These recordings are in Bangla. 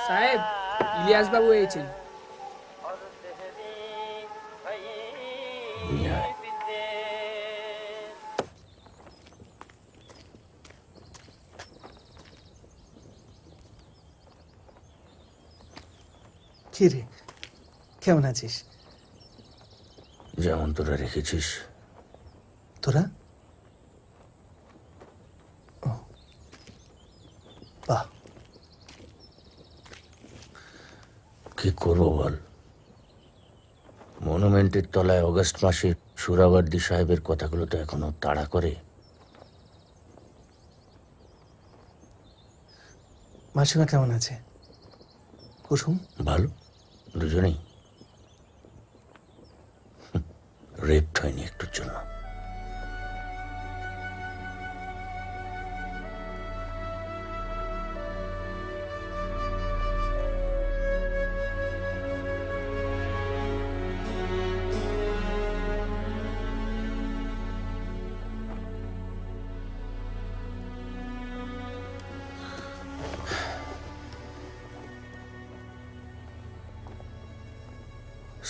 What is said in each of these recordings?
সাহেব, ইলিয়াস বাবু এসেছেন। কি রে, কেমন আছিস? যেমন তোরা রেখেছিস। তোরা? ও বাহ, কি করবো বল? মনুমেন্টের তলায় অগস্ট মাসে সুরাবর্দী সাহেবের কথাগুলো তো এখনো তাড়া করে। মাসিমা কেমন আছে? কুসুম ভালো, দুজনেই। রেপ্ট হয়নি একটুর জন্য।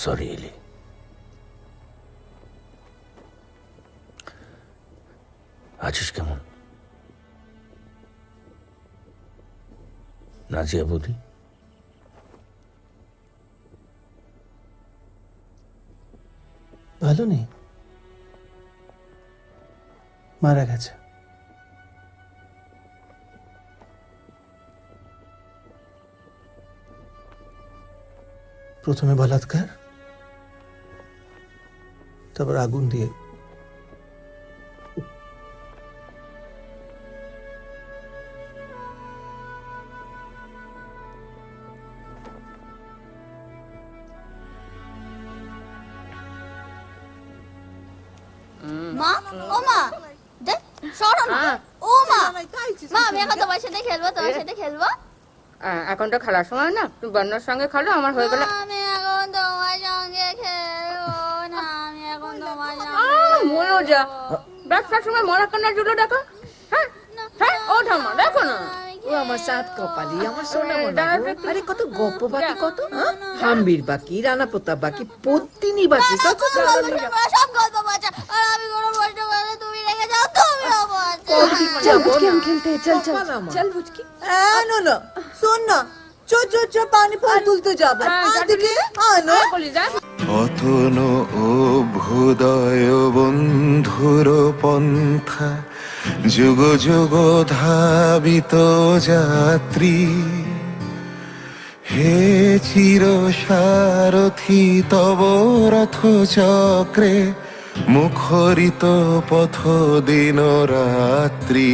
সরি এলি। আছিস কেমন? নাজিয়া বৌদি? ভালো নেই, মারা গেছে। প্রথমে বলাৎকার, তারপর আগুন দিয়ে। মা, ও মা, দেখ সরো না। ও মা, মা আমি এখন তোমার সাথে খেলবো, তোমার সাথে খেলবো। এখন তো খেলার সময় না, তুমি বন্যার সঙ্গে খেলো, আমার হয়ে গেলে। আমি এখন তোমার সঙ্গে খেলবো না, আমি এখন তোমার সঙ্গে। মরো যা, ব্যবসার সময় মরা কান্নার জুলো দেখো। হ্যাঁ হ্যাঁ, ও ঠাম্মা দেখো না। ও আমার সাত কপালি, আমার সোনা মনা গো। আরে কত গপ্প বাকি, কত হাম্বির বাকি, রানা প্রতাপ বাকি, পত্তিনী বাকি, কত সব গল্প বাঁচা, আর আমি কোনো প্রশ্ন করলে তুমি রেখে যাও, তুমিও বাঁচা। চল বুঝকি, हम खेलते हैं, चल चल चल बुझकी। আনো না, শোন না, চ পানি ফল তুলতে যাবো। আনো অতন অভ্যুদয় বন্ধুর পন্থা, যুগ যুগ ধাবিত যাত্রী, হে চির সারথি তব রথ চক্রে, মুখরিত পথ দিন রাত্রি।